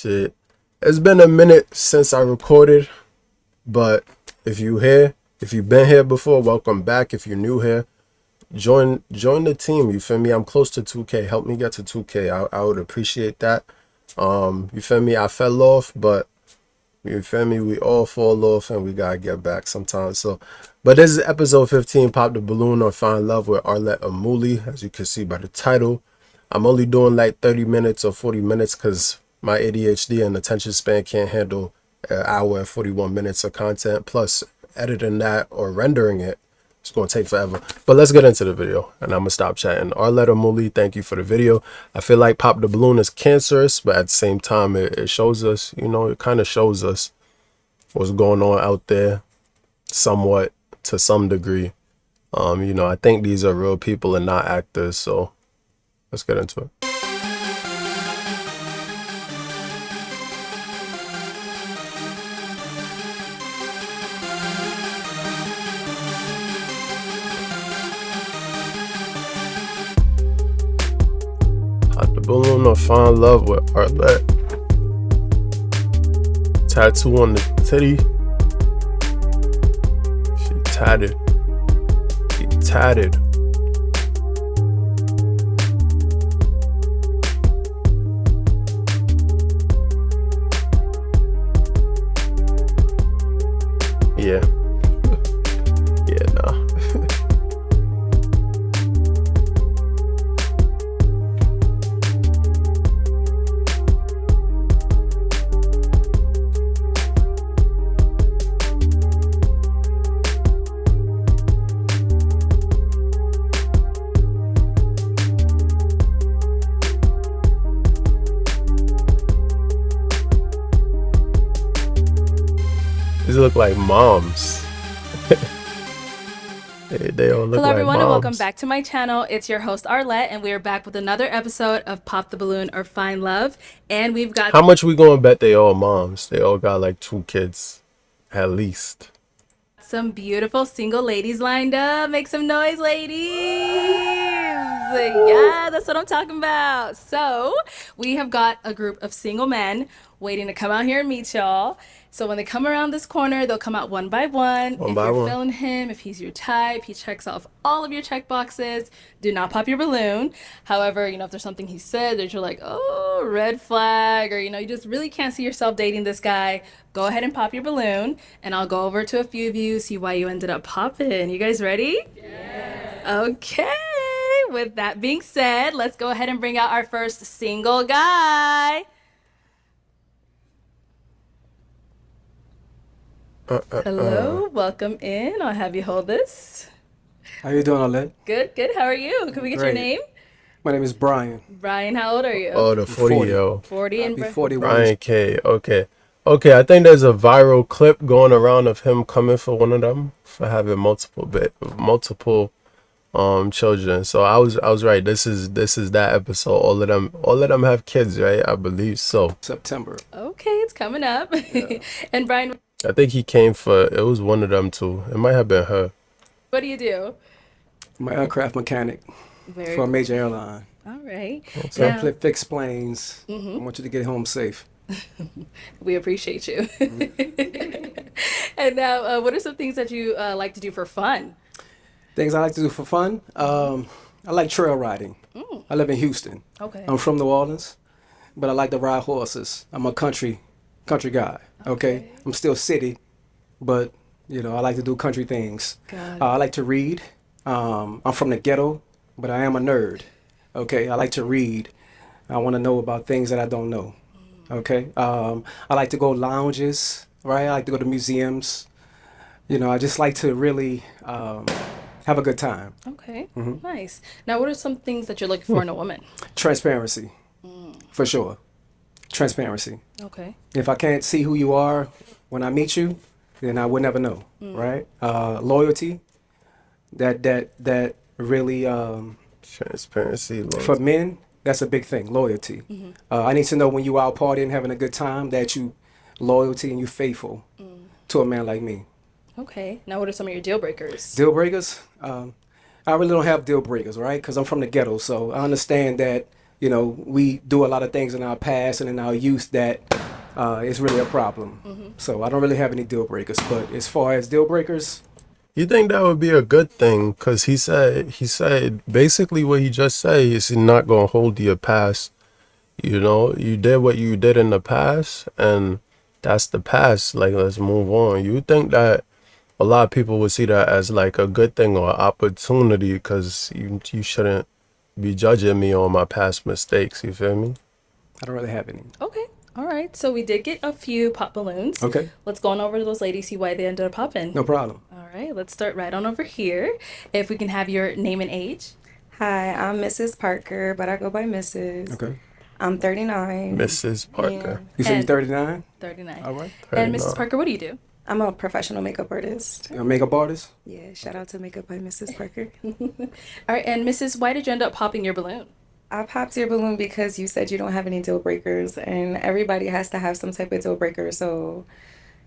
Shit. It's been a minute since I recorded, but if you've been here before, welcome back. If you're new here, join the team. You feel me? I'm close to 2K. Help me get to 2K. I would appreciate that. You feel me? I fell off, but you feel me? We all fall off and we gotta get back sometimes. So, but this is episode 15, Pop the Balloon or Find Love with Arlette Amuli, as you can see by the title. I'm only doing like 30 minutes or 40 minutes because my ADHD and attention span can't handle an hour and 41 minutes of content. Plus, editing that or rendering it, it's going to take forever. But let's get into the video, and I'm going to stop chatting. Arlette Amuli, thank you for the video. I feel like Pop the Balloon is cancerous, but at the same time, it shows us, it kind of shows us what's going on out there somewhat, to some degree. I think these are real people and not actors, so let's get into it. Pop the Balloon or Find Love with Arlette. Tattoo on the titty. She tatted. Yeah. Yeah, nah. These look like moms. They all look Hello like everyone, moms. and welcome back to my channel. It's your host Arlette, and we are back with another episode of Pop the Balloon or Find Love. And we've got How much we gonna bet they all moms? They all got like 2 kids, at least. some beautiful single ladies lined up. Make some noise, ladies. Yeah, that's what I'm talking about. So we have got a group of single men waiting to come out here and meet y'all. So when they come around this corner, they'll come out one by one. If you're feeling him, if he's your type, he checks off all of your check boxes. Do not pop your balloon. However, if there's something he said that you're like, oh, red flag, or you just really can't see yourself dating this guy, go ahead and pop your balloon, and I'll go over to a few of you, see why you ended up popping. You guys ready? Yes. Okay. With that being said, let's go ahead and bring out our first single guy. Hello, welcome in. I'll have you hold this. How you doing, Arlette? Good. How are you? Can we get your name? My name is Brian. Brian, how old are you? Oh, the 40-year-old. 40 and 41. Brian K. Okay, I think there's a viral clip going around of him coming for one of them for having multiple children. So I was right. This is that episode. All of them have kids, right? I believe so. September. Okay, it's coming up. Yeah. And Brian, I think he came it was one of them too. It might have been her. What do you do? I'm an aircraft mechanic for a major airline. All right. So I fix planes. I want you to get home safe. We appreciate you. And now, what are some things that you like to do for fun? Things I like to do for fun? I like trail riding. I live in Houston. Okay. I'm from New Orleans, but I like to ride horses. I'm a country guy. Okay. I'm still city, but I like to do country things. I like to read. I'm from the ghetto, but I am a nerd. Okay. I like to read. I want to know about things that I don't know. Okay. I like to go lounges, right? I like to go to museums. I just like to really have a good time. Okay. Nice. Now, what are some things that you're looking for in a woman? Transparency, for sure. Transparency. Okay. If I can't see who you are when I meet you, then I would never know, right? Loyalty. That really Transparency. Loyalty. for men. That's a big thing. Loyalty. I need to know when you out partying, having a good time, that you loyalty and you faithful to a man like me. Okay. Now, what are some of your deal breakers? Deal breakers? I really don't have deal breakers, right? Because I'm from the ghetto, so I understand that you know, we do a lot of things in our past and in our youth that is really a problem. So I don't really have any deal breakers. But as far as deal breakers, You think that would be a good thing? Cause he said basically what he just said is he's not gonna hold your past. You know, you did what you did in the past, and that's the past. Like, let's move on. You think that a lot of people would see that as like a good thing or opportunity, because you shouldn't be judging me on my past mistakes. You feel me? I don't really have any. Okay. All right. So we did get a few pop balloons. Okay. Let's go on over to those ladies, see why they ended up popping. No problem. All right. Let's start right on over here. If we can have your name and age. Hi, I'm Mrs. Parker, but I go by Mrs. Okay. I'm 39. Mrs. Parker. You said you're And- 39? 39. All right. And 39. Mrs. Parker, what do you do? I'm a professional makeup artist. You're a makeup artist? Yeah, shout out to Makeup by Mrs. Parker. All right. And Mrs., why did you end up popping your balloon? I popped your balloon because you said you don't have any deal breakers, and everybody has to have some type of deal breaker, so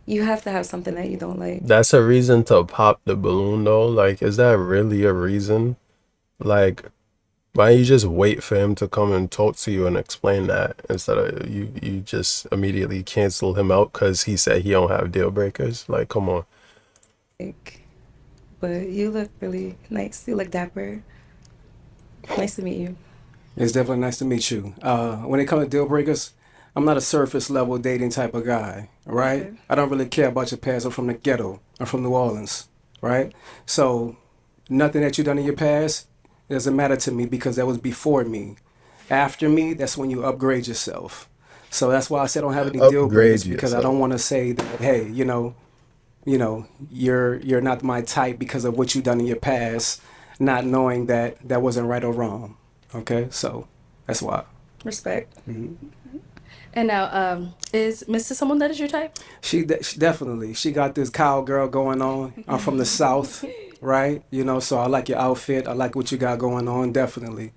you have to have something that you don't like. That's a reason to pop the balloon though. Like, is that really a reason? Like, why don't you just wait for him to come and talk to you and explain that instead of you just immediately cancel him out because he said he don't have deal breakers? Like, come on. Like, but you look really nice. You look dapper. Nice to meet you. It's definitely nice to meet you. When it comes to deal breakers, I'm not a surface level dating type of guy, right? Okay. I don't really care about your past. I'm from the ghetto. I'm from New Orleans, right? So nothing that you've done in your past doesn't matter to me because that was before me. After me, that's when you upgrade yourself. So that's why I said I don't have any deal Upgrade breakers because I yourself. don't want to say that, hey, you're not my type because of what you've done in your past, not knowing that that wasn't right or wrong. Okay, so that's why. Respect. And now, is Mrs. someone that is your type? She definitely she got this cowgirl going on. I'm from the South, right? You know, so I like your outfit. I like what you got going on. Definitely.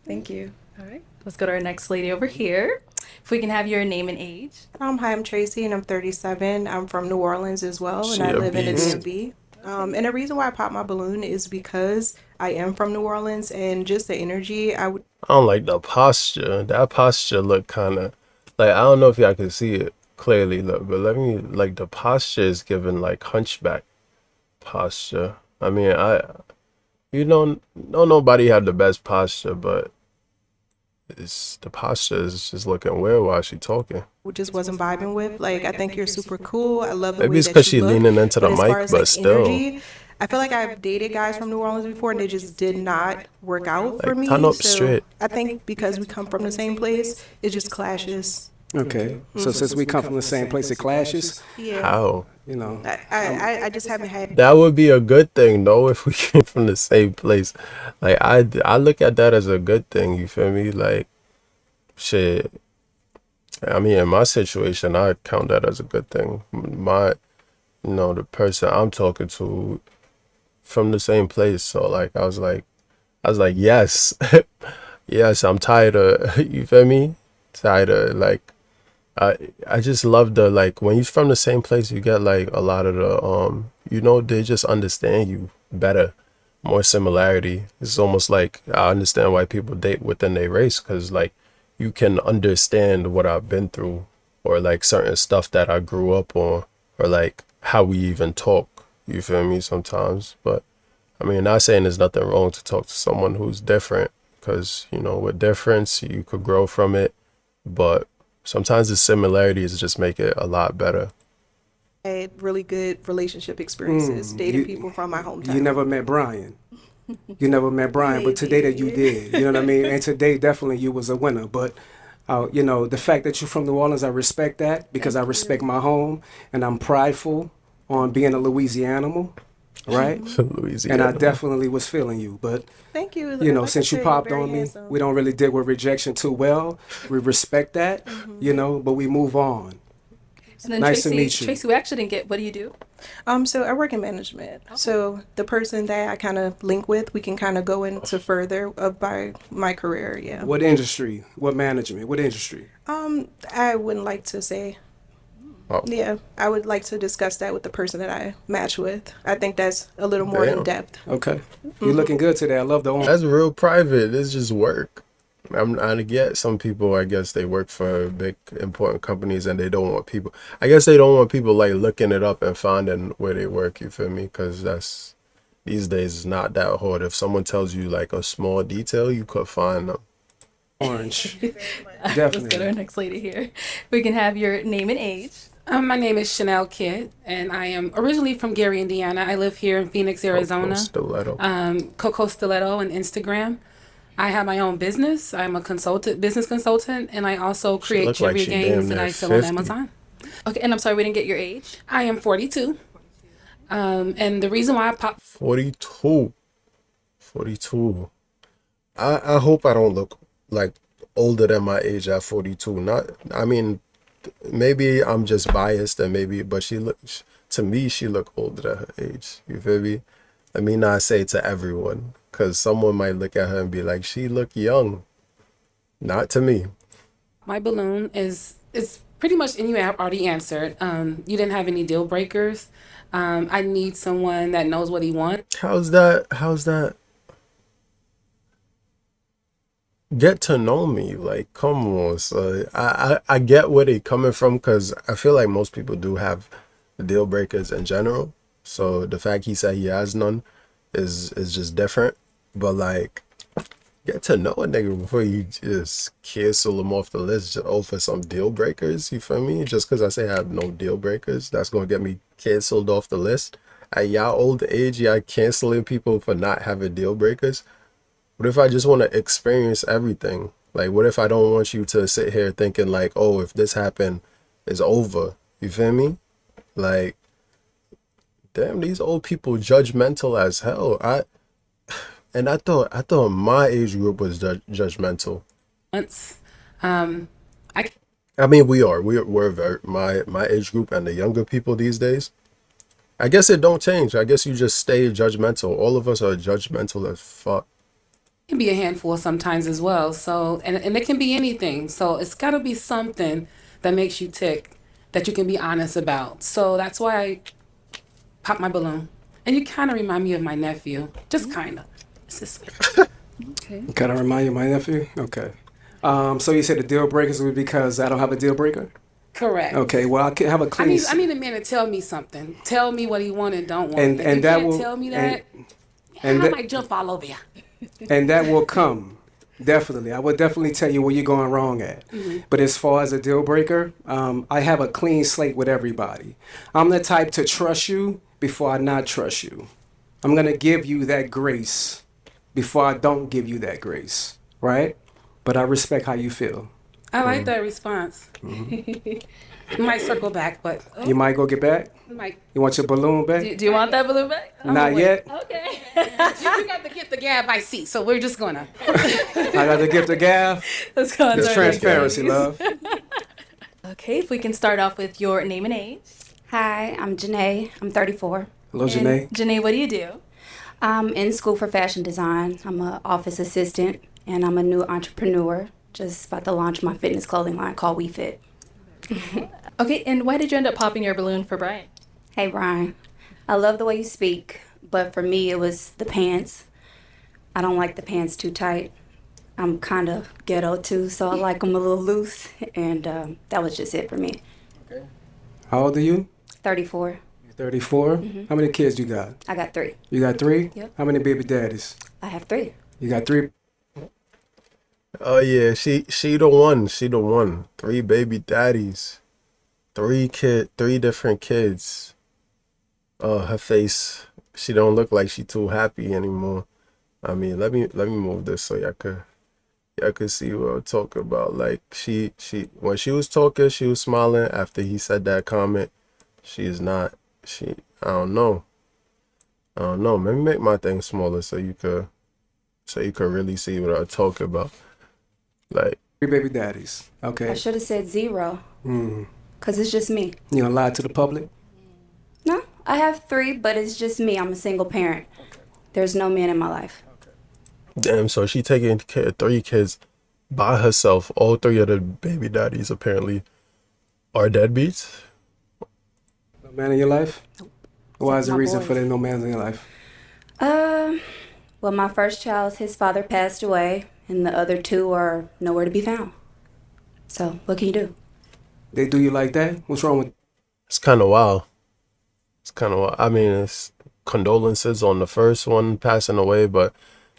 Thank you. All right. Let's go to our next lady over here. If we can have your name and age. Hi, I'm Tracy, and I'm 37. I'm from New Orleans as well, She and I a live in the beast. DMV. And the reason why I popped my balloon is because I am from New Orleans, and just the energy. I don't like the posture. That posture look kind of like, I don't know if y'all can see it clearly, look, but let me, like, the posture is given like hunchback posture. I mean, you don't nobody have the best posture, but the posture is just looking weird while she talking. just wasn't vibing with. Like, I think you're super cool. I love the Maybe way it's that 'cause you she look. leaning into the But as far mic, as, but like, still. energy, I feel like I've dated guys from New Orleans before, and they just did not work out for Like, me. turn up So straight. I think because we come from the same place, it just clashes. Okay. So since we come from the same place, it clashes. Yeah. How? You know. I just haven't had. That would be a good thing, though, if we came from the same place. Like, I look at that as a good thing, you feel me? Like, shit. I mean, in my situation, I count that as a good thing. The person I'm talking to from the same place. So, like, I was like, yes. Yes, I'm tired of, you feel me? Tired of, like, I just love the, like, when you're from the same place, you get like a lot of the they just understand you better, more similarity. It's almost like I understand why people date within their race, because like you can understand what I've been through, or like certain stuff that I grew up on, or like how we even talk, you feel me, sometimes. But I mean, not saying there's nothing wrong to talk to someone who's different, because with difference you could grow from it, but sometimes the similarities just make it a lot better. Had really good relationship experiences dating people from my hometown. You never met Brian. You never met Brian, but today that you did. You know what I mean? And today definitely you was a winner. But the fact that you're from New Orleans, I respect that because I respect my home and I'm prideful on being a Louisianimal, right? Louisiana. And I definitely was feeling you. But Thank you. since Like I you said, you're popped very on me, handsome. we don't really deal with rejection too well. We respect that, but we move on. And then Nice to Tracy, meet you. Tracy, we actually didn't get, what do you do? So I work in management. So the person that I kind of link with, we can kind of go into further by my career. Yeah. What industry? What management? What industry? I wouldn't like to say. Oh. Yeah, I would like to discuss that with the person that I match with. I think that's a little more Damn. in depth. Okay. You're looking good today. I love the orange. That's real private. It's just work. I get some people, I guess they work for big important companies and they don't want people, I guess they don't want people like looking it up and finding where they work, you feel me? Because that's, these days is not that hard. If someone tells you like a small detail, you could find them. Orange. Let's go to Definitely. our next lady here. We can have your name and age. My name is Chanel Kidd, and I am originally from Gary, Indiana. I live here in Phoenix, Arizona. Stiletto. Coco Stiletto on Instagram. I have my own business. I'm a business consultant, and I also create look like trivia she games damn that near I sell on 50. Amazon. Okay, and I'm sorry we didn't get your age. I am 42. And the reason why I popped 42. 42. I hope I don't look like older than my age at 42. Not, I mean, maybe I'm just biased and maybe, but she looks, to me, she look older than her age. You feel me? I mean, not say to everyone, because someone might look at her and be like, she look young. Not to me. my balloon is pretty much, and you have already answered. You didn't have any deal breakers. I need someone that knows what he wants. How's that? How's that? Get to know me, like, come on. So I get where they coming from, because I feel like most people do have deal breakers in general. So the fact he said he has none is just different. But like, get to know a nigga before you just cancel him off the list just over some deal breakers. You feel me? Just because I say I have no deal breakers, that's gonna get me canceled off the list. At y'all old age, y'all canceling people for not having deal breakers. What if I just want to experience everything? Like, what if I don't want you to sit here thinking like, oh, if this happened, it's over. You feel me? Like, damn, these old people judgmental as hell. I thought my age group was judgmental. I mean, we're very, my age group and the younger people these days. I guess it don't change. I guess you just stay judgmental. All of us are judgmental as fuck. Can be a handful sometimes as well. So, and it can be anything. So it's got to be something that makes you tick, that you can be honest about. So that's why I pop my balloon. And you kind of remind me of my nephew, just kind of. It's just Kind of remind you of my nephew? Okay. So you said the deal breakers would be because I don't have a deal breaker? correct. Okay, well, I can have a I clean... need a man to tell me something. Tell me what he want and don't want. And- If and you that can't will- tell me and- that, and I that- might jump all over you. And that will come. Definitely. I will definitely tell you where you're going wrong at. But as far as a deal breaker, I have a clean slate with everybody. I'm the type to trust you before I not trust you. I'm going to give you that grace before I don't give you that grace. Right? But I respect how you feel. I like that response. Might circle back, but You might go get back? might. You want your balloon back? Do you want that balloon back? Not yet. Okay. You got to get the gab I see, so we're just gonna. I got the gift of gab. Let's go on It's to our next transparency, ladies. love. Okay, if we can start off with your name and age. Hi, I'm Janae. I'm 34. Hello, And Janae. Janae, what do you do? I'm in school for fashion design. I'm an office assistant, and I'm a new entrepreneur. Just about to launch my fitness clothing line called WeFit. Okay, and why did you end up popping your balloon for Brian? Hey, Brian. I love the way you speak, but for me, it was the pants. I don't like the pants too tight. I'm kind of ghetto too, so I like them a little loose, and that was just it for me. How old are you? 34. 34. How many kids you got? I got 3. You got 3? Yep. How many baby daddies? I have 3. You got 3? Oh yeah, she the one. She the one. 3 baby daddies. 3 different kids. Her face, she don't look like she too happy anymore. I mean, let me move this so y'all could see what I'm talking about. Like she when she was talking, she was smiling. After he said that comment, she is not. I don't know. Maybe make my thing smaller so you could really see what I'm talking about. Like 3 baby daddies. I Okay. should have said 0, because it's just me. You gonna lie to the public? No, I have 3, but it's just me. I'm a single parent. There's no man in my life. damn, so she taking care of 3 kids by herself. All 3 of the baby daddies apparently are deadbeats. No man in your life? Why is Except the my reason boys. for there no man in your life? Well, my first child, his father passed away, and the other two are nowhere to be found. So what can you do? They do you like that? What's wrong with? It's kind of wild. It's kind of wild. I mean, it's condolences on the first one passing away, but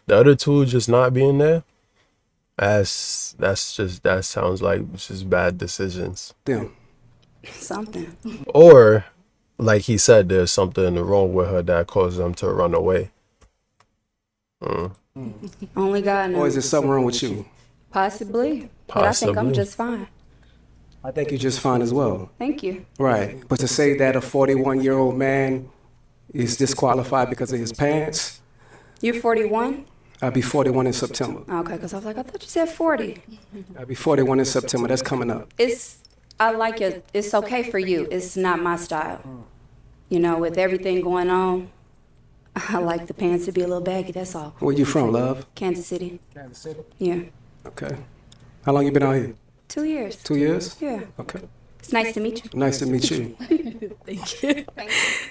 the other two just not being there. That sounds like just bad decisions. Them. Something. Or, like he said, there's something wrong with her that caused them to run away. Only God knows. Or is there something wrong with you? Possibly. But I think I'm Possibly. just fine. I think you're just fine as well. Thank you. Right. But to say that a 41-year-old man is disqualified because of his pants, You're 41? I'll be 41 in September. Okay, because I was like, I thought you said 40. I'll be 41 in September. That's coming up. I like it. It's okay for you. It's not my style. You know, with everything going on, I like the pants to be a little baggy, that's all. Where you from, love? Kansas City. Kansas City. Yeah. Okay. How long you been out here? 2 years. 2 years? Yeah. Okay. It's nice to meet you. Nice to meet you. Thank you.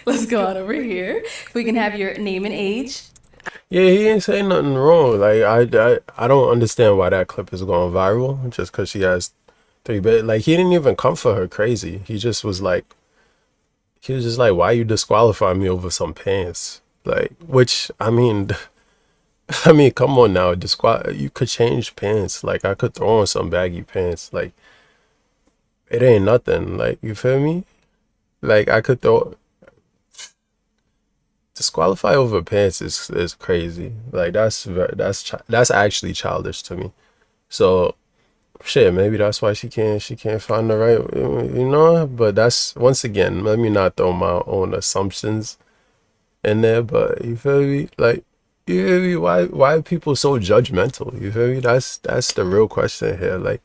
Let's go on over here. If we can have your name and age. Yeah, he ain't saying nothing wrong. Like I don't understand why that clip is going viral just because she has 3 bit. Like he didn't even come for her crazy. He was just like, why you disqualifying me over some pants? Like, which I mean, come on now, you could change pants. Like I could throw on some baggy pants. Like it ain't nothing. Like you feel me? Like I could disqualify over pants is crazy. Like that's actually childish to me. So shit, maybe that's why she can't find the right, but that's, once again, let me not throw my own assumptions in there, but you feel me? Like, you feel me? Why are people so judgmental? You feel me? That's the real question here. Like,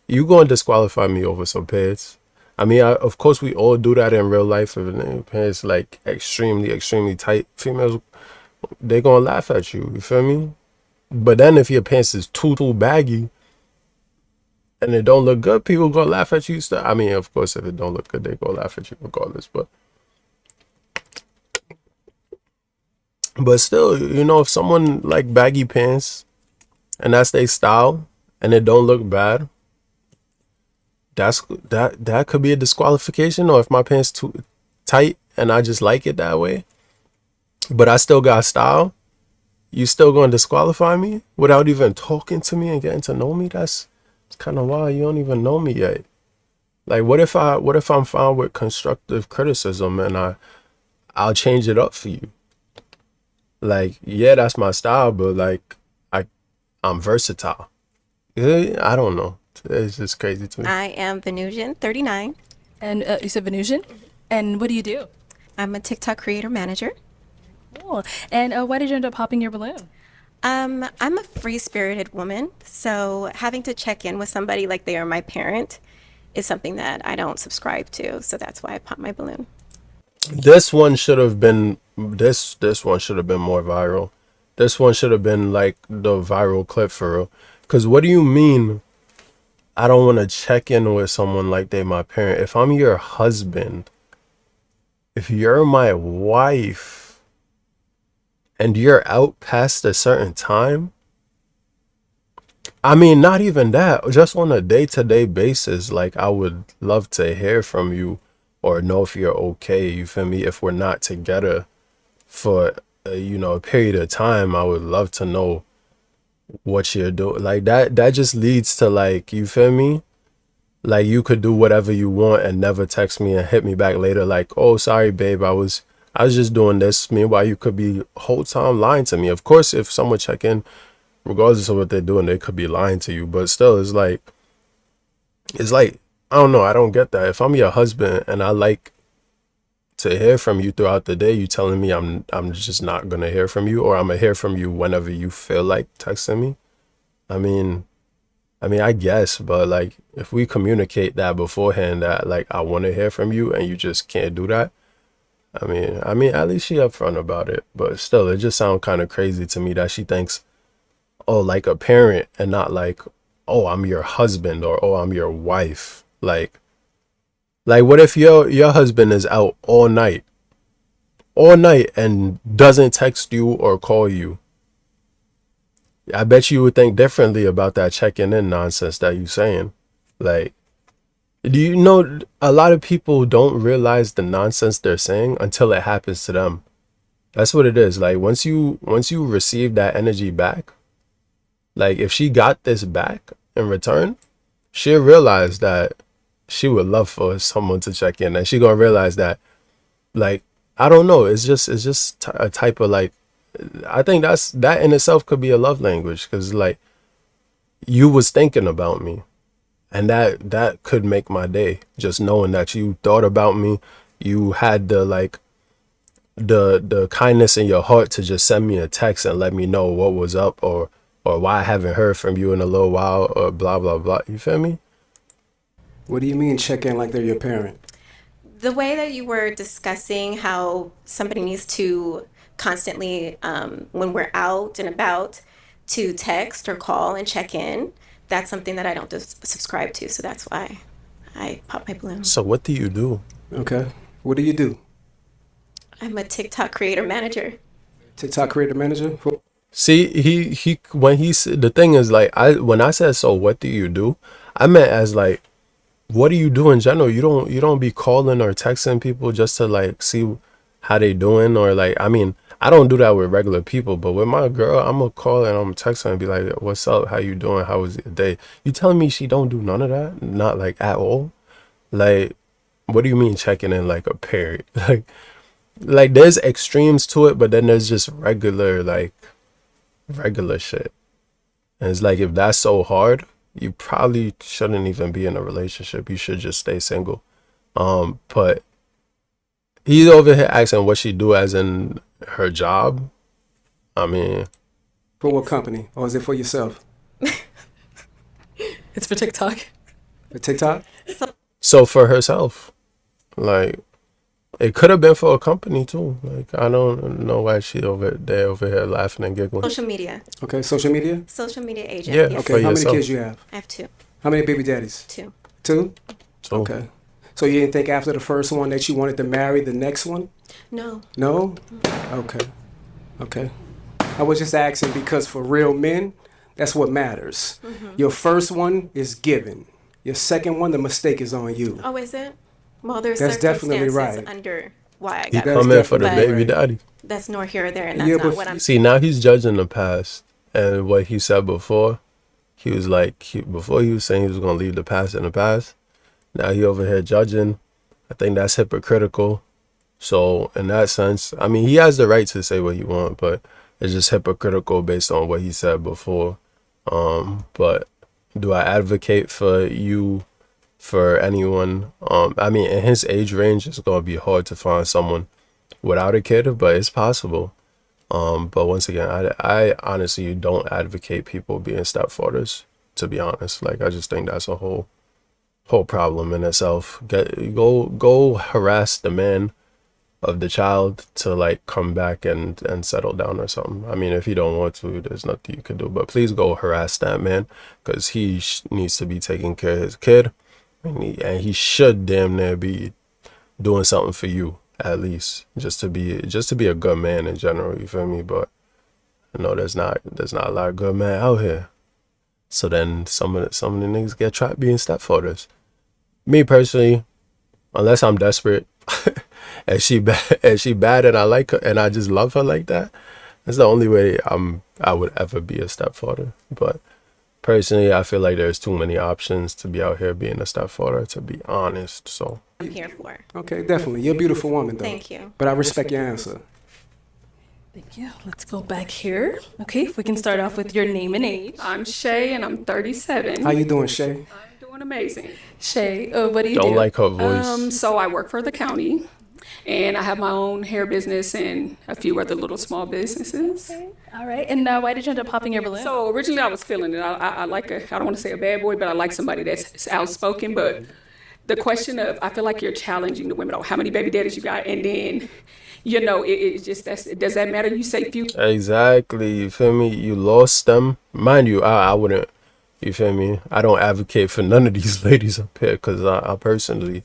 you gonna disqualify me over some pants? I mean, of course we all do that in real life. If the pants like extremely tight, females, they gonna laugh at you. You feel me? But then if your pants is too baggy and it don't look good, people gonna laugh at you still. I mean, of course, if it don't look good, they gonna laugh at you regardless. But still, if someone like baggy pants and that's their style and it don't look bad, that could be a disqualification. Or if my pants too tight and I just like it that way, but I still got style, you still gonna disqualify me without even talking to me and getting to know me? It's kind of wild. You don't even know me yet. Like, what if I'm fine with constructive criticism and I'll change it up for you? Like, yeah, that's my style, but like I'm versatile. I don't know. It's just crazy to me. I am Venusian, 39. And you said Venusian? And what do you do? I'm a TikTok creator manager. Cool. And why did you end up popping your balloon? I'm a free-spirited woman, so having to check in with somebody like they are my parent is something that I don't subscribe to. So that's why I popped my balloon. This one should have been this one should have been more viral. This one should have been like the viral clip for real. Cause what do you mean I don't want to check in with someone like they my parent? If I'm your husband, if you're my wife and you're out past a certain time, I mean, not even that, just on a day-to-day basis, like I would love to hear from you or know if you're okay, you feel me? If we're not together for a period of time, I would love to know what you're doing. Like that just leads to, like, you feel me? Like, you could do whatever you want and never text me and hit me back later like, oh, sorry babe, I was just doing this. Meanwhile, you could be whole time lying to me. Of course, if someone check in, regardless of what they're doing, they could be lying to you, but still, it's like I don't know, I don't get that. If I'm your husband and I like to hear from you throughout the day, you telling me I'm just not gonna hear from you, or I'm gonna hear from you whenever you feel like texting me. I mean, I guess, but like, if we communicate that beforehand, that like I want to hear from you and you just can't do that, I mean, at least she upfront about it. But still, it just sounds kind of crazy to me that she thinks, oh, like a parent, and not like, oh, I'm your husband, or oh, I'm your wife. Like what if your husband is out all night and doesn't text you or call you? I bet you would think differently about that checking in nonsense that you saying. Like, do you know a lot of people don't realize the nonsense they're saying until it happens to them. That's what it is. Like once you receive that energy back, like if she got this back in return, she'll realize that she would love for someone to check in, and she gonna realize that, like, I don't know, it's just a type of like, I think that in itself could be a love language, because like you was thinking about me, and that could make my day, just knowing that you thought about me, you had the like the kindness in your heart to just send me a text and let me know what was up, or why I haven't heard from you in a little while, or blah blah blah. You feel me? What do you mean check in like they're your parent? The way that you were discussing how somebody needs to constantly, when we're out and about, to text or call and check in, that's something that I don't subscribe to. So that's why I pop my balloon. So what do you do? Okay. What do you do? I'm a TikTok creator manager. TikTok creator manager? See, he when the thing is, like, when I said, so what do you do, I meant as like, what do you do in general? You don't be calling or texting people just to like see how they doing, or like, I mean, I don't do that with regular people, but with my girl, I'm gonna call and I'm gonna text her and be like, what's up? How you doing? How was your day? You telling me she don't do none of that? Not like at all? Like, what do you mean checking in like a parent? Like there's extremes to it, but then there's just regular shit. And it's like, if that's so hard, you probably shouldn't even be in a relationship. You should just stay single. But he's over here asking what she do as in her job. I mean, For what company? Or is it for yourself? It's for TikTok. For TikTok? so for herself, like, it could have been for a company too. Like, I don't know why she over here laughing and giggling. Social media. Okay, social media? Social media agent. Yeah, Yes. for Okay, how many yourself. kids you have? I have two. How many baby daddies? Two. Two? So, Okay. So you didn't think after the first one that you wanted to marry the next one? No. No? Okay. Okay. I was just asking because for real men, that's what matters. Your first one is given. Your second one, the mistake is on you. Oh, is it? Well, there's That's definitely circumstances right. under why I he got That's come it. in for the definitely baby right. daddy. That's nor here or there, and that's Yeah, not but what I'm. See, now he's judging the past, and what he said before, he was like, before he was saying he was gonna leave the past in the past. Now he over here judging. I think that's hypocritical. So in that sense, I mean, he has the right to say what he want, but it's just hypocritical based on what he said before. But do I advocate for anyone? I mean, in his age range, it's gonna be hard to find someone without a kid, but it's possible. But once again, I honestly don't advocate people being stepfathers, to be honest. Like, I just think that's a whole problem in itself. Go harass the man of the child to like come back and settle down or something. I mean, if he don't want to, there's nothing you can do, but please go harass that man, because he needs to be taking care of his kid, and he should damn near be doing something for you, at least, just to be a good man in general. You feel me? But I know there's not a lot of good men out here. So then some of the niggas get trapped being stepfathers. Me personally, unless I'm desperate and she bad and I like her and I just love her like that, that's the only way I would ever be a stepfather. But personally, I feel like there's too many options to be out here being a stepfather, to be honest. So I'm here for. Okay, definitely. You're a beautiful woman, though. Thank you. But I respect your answer. Thank you. Let's go back here. Okay, if we can start off with your name and age. I'm Shay, and I'm 37. How you doing, Shay? I'm doing amazing. Shay, what do you don't do? like her voice. So I work for the county, and I have my own hair business and a few other little small businesses. All right, and why did you end up popping your balloon? So originally I was feeling it. I like I don't want to say a bad boy, but I like somebody that's outspoken. But the question of, I feel like you're challenging the women on how many baby daddies you got, and then, it just, does that matter? You say few. Exactly. You feel me? You lost them. Mind you, I wouldn't. You feel me? I don't advocate for none of these ladies up here, because I personally,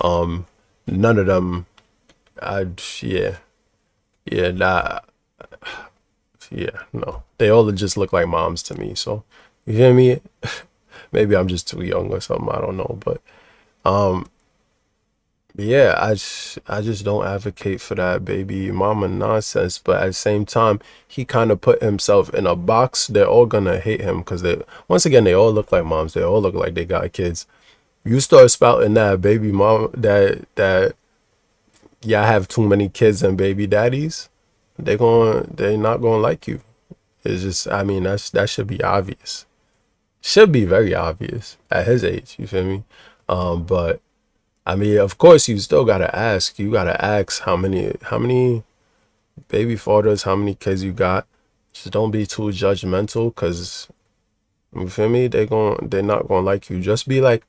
none of them, nah. yeah, no, they all just look like moms to me. So you hear me? Maybe I'm just too young or something. I don't know, but yeah, I just don't advocate for that baby mama nonsense. But at the same time, he kind of put himself in a box. They're all gonna hate him because once again, they all look like moms. They all look like they got kids. You start spouting that baby mom that y'all have too many kids and baby daddies, they're not gonna like you. It's just, I mean, that should be obvious. Should be very obvious at his age. You feel me? But I mean, of course, you still gotta ask. You gotta ask how many baby fathers, how many kids you got. Just don't be too judgmental, cause you feel me? They're not gonna like you. Just be like,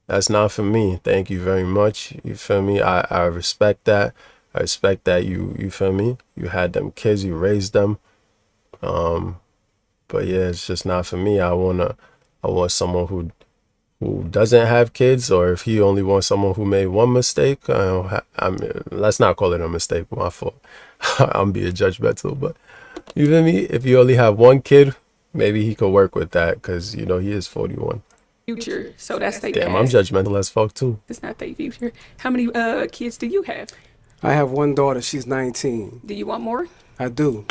that's not for me. Thank you very much. You feel me? I respect that. I respect that you feel me? You had them kids, you raised them. But yeah, it's just not for me. I want someone who doesn't have kids, or if he only wants someone who made one mistake, let's not call it a mistake, my fault. I'm being judgmental, but you feel me? If you only have one kid, maybe he could work with that, because you know he is 41. Future, so that's they Damn, I'm past. judgmental as fuck too. It's not their future. How many kids do you have? I have one daughter. She's 19. Do you want more? I do.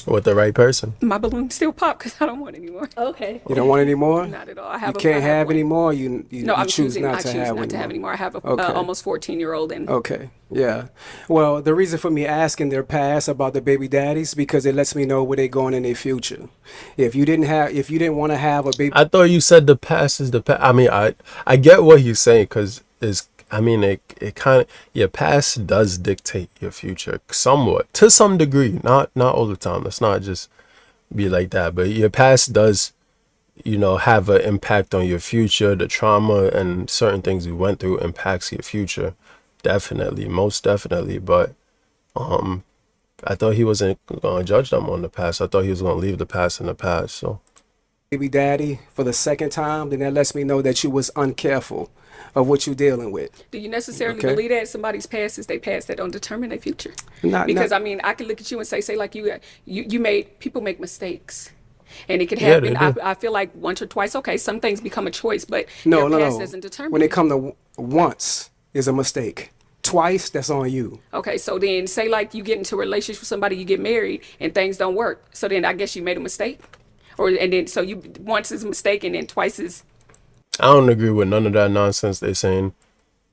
With the right person. My balloon still pop because I don't want any more. Okay. You don't want any more? Not at all. You can't have any more. You No, I'm choose choosing. not I to choose have not to have any more. I have a Okay. almost 14-year-old, and Okay, yeah. Well, the reason for me asking their past about the baby daddies, because it lets me know where they're going in their future. If you didn't want to have a baby, I thought you said the past is the past. I mean, I get what he's saying, because it kind of, your past does dictate your future somewhat, to some degree, not all the time. Let's not just be like that, but your past does, have an impact on your future. The trauma and certain things you went through impacts your future, definitely, most definitely. But I thought he wasn't gonna judge them on the past. I thought he was gonna leave the past in the past. So baby daddy for the second time, then that lets me know that you was uncareful of what you're dealing with. do you necessarily Okay. believe that somebody's past is their past that don't determine their future? Not- Because not- I mean, I can look at you and say like you made people make mistakes. And it could Yeah, they happen. do. I feel like once or twice, okay, some things become a choice, but No, your no, past no. doesn't determine When it. it come to once is a mistake. Twice, that's on you. Okay, so then say like you get into a relationship with somebody, you get married, and things don't work. So then I guess you made a mistake, and then so you once is a mistake, and then twice is. I don't agree with none of that nonsense they're saying.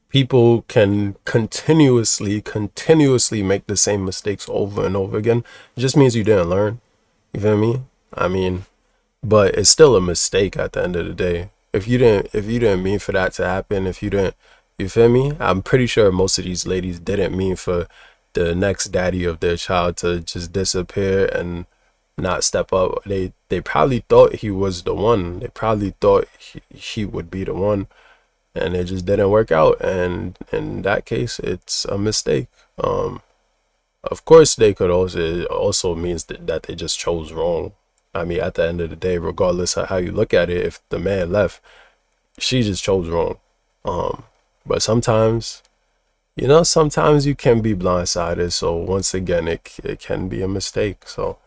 People can continuously make the same mistakes over and over again. It just means you didn't learn. You feel me? I mean, but it's still a mistake at the end of the day. If you didn't mean for that to happen, you feel me? I'm pretty sure most of these ladies didn't mean for the next daddy of their child to just disappear and not step up. They probably thought he was the one. They probably thought he would be the one, and it just didn't work out. And in that case, it's a mistake. Of course, they could it also means that they just chose wrong. I mean, at the end of the day, regardless of how you look at it, if the man left, she just chose wrong. But sometimes you can be blindsided. So once again, it can be a mistake. So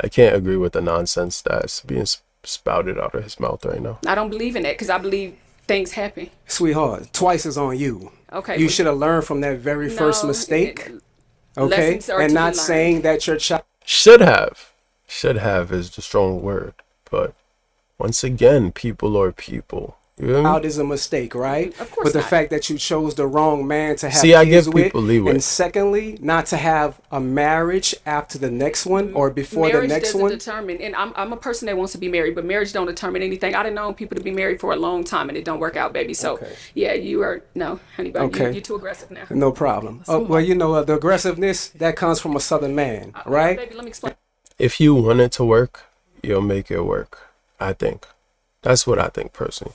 I can't agree with the nonsense that's being spouted out of his mouth right now. I don't believe in that because I believe things happen. Sweetheart, twice is on you. Okay. You but- should have learned from that very first No, mistake. yeah, Okay? lessons are And to be not learned. saying that your child. Should have is the strong word. But once again, people are people. You feel me? Child is a mistake, right? Of course But the not. fact that you chose the wrong man to have See, I kids give with, people leeway. and secondly, not to have a marriage after the next one or before marriage the next doesn't one. determine, and I'm a person that wants to be married, but marriage don't determine anything. I done known people to be married for a long time and it don't work out, baby. So Okay. yeah, you are no, honey, but Okay. you're too aggressive now. No problem. Well, the aggressiveness that comes from a southern man, right? Baby, let me explain. If you want it to work, you'll make it work. I think. That's what I think personally.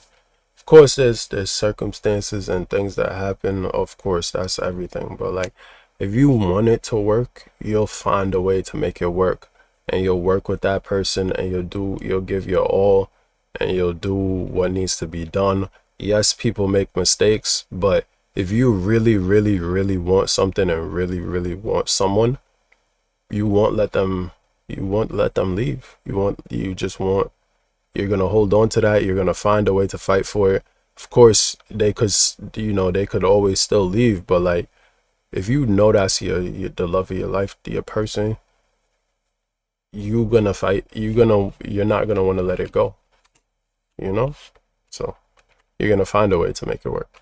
Of course, there's circumstances and things that happen. Of course, that's everything. But like, if you want it to work, you'll find a way to make it work, and you'll work with that person, and you'll give your all, and you'll do what needs to be done. Yes, people make mistakes, but if you really, really, really want something and really, really want someone, you won't let them leave. You're gonna hold on to that. You're gonna find a way to fight for it. Of course, they could always still leave, but like, if you know that's the love of your life, your person, you're gonna fight. You're not gonna want to let it go. So you're gonna find a way to make it work.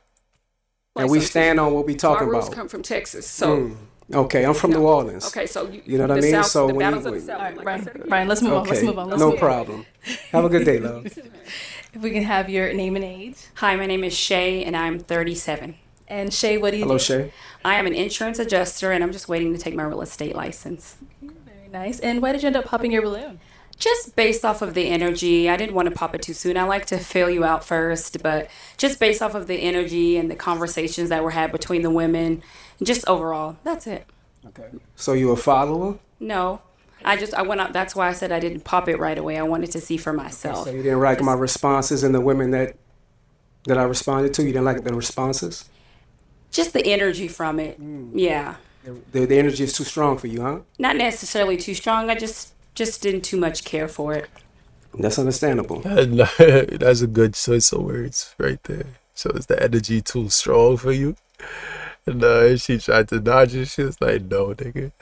And we stand on what we talking My roots about. come from Texas, so. Okay, I'm from New Orleans. Okay, so You know what I the mean? South, So the when battles you- of the South. All right, like I said again. Brian, let's move on. Okay, Let's move on. Let's no move on. problem. Have a good day, love. If we can have your name and age. Hi, my name is Shay, and I'm 37. And Shay, what do you Hello, do? Shay. I am an insurance adjuster, and I'm just waiting to take my real estate license. Very nice. And why did you end up popping your balloon? Just based off of the energy, I didn't want to pop it too soon. I like to fill you out first, but just based off of the energy and the conversations that were had between the women, just overall, that's it. Okay. So you a follower? No, I went out. That's why I said I didn't pop it right away. I wanted to see for myself. So you didn't like my responses and the women that I responded to? You didn't like the responses? Just the energy from it. Yeah. The energy is too strong for you, huh? Not necessarily too strong. I just didn't too much care for it. That's understandable. That's a good choice of words right there. So is the energy too strong for you? And she tried to dodge it. She was like, no, nigga.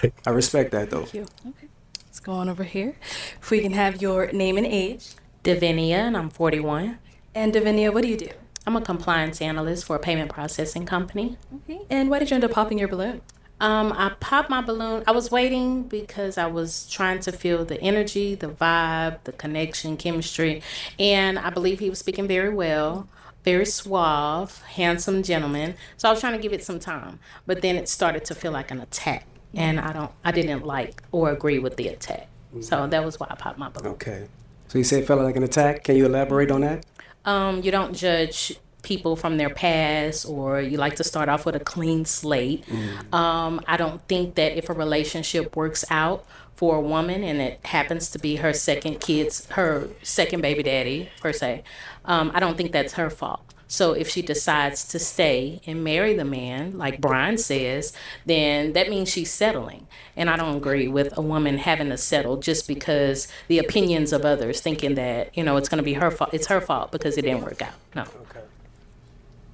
Like, I respect that, though. Thank you. Okay. Let's go on over here. If we can have your name and age. Davinia, and I'm 41. And Davinia, what do you do? I'm a compliance analyst for a payment processing company. Okay. And why did you end up popping your balloon? I popped my balloon. I was waiting because I was trying to feel the energy, the vibe, the connection, chemistry. And I believe he was speaking very well, very suave, handsome gentleman. So I was trying to give it some time. But then it started to feel like an attack. And I didn't like or agree with the attack. So that was why I popped my balloon. Okay. So you say it felt like an attack. Can you elaborate on that? You don't judge people from their past, or you like to start off with a clean slate. I don't think that if a relationship works out for a woman and it happens to be her second baby daddy per se, I don't think that's her fault. So if she decides to stay and marry the man, like Brian says, then that means she's settling. And I don't agree with a woman having to settle just because the opinions of others thinking that, it's going to be her fault. It's her fault because it didn't work out. No. Okay.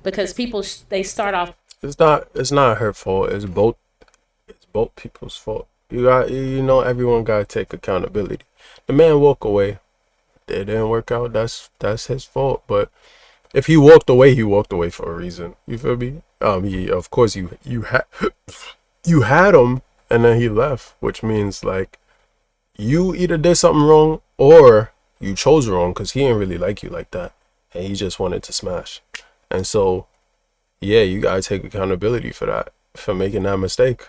Because people, they start off. It's not her fault. It's both people's fault. Everyone got to take accountability. The man walk away. It didn't work out. That's his fault. But if he walked away for a reason. You feel me? Of course you had him, and then he left, which means like you either did something wrong or you chose wrong, because he didn't really like you like that, and he just wanted to smash. And so, yeah, you gotta take accountability for that, for making that mistake.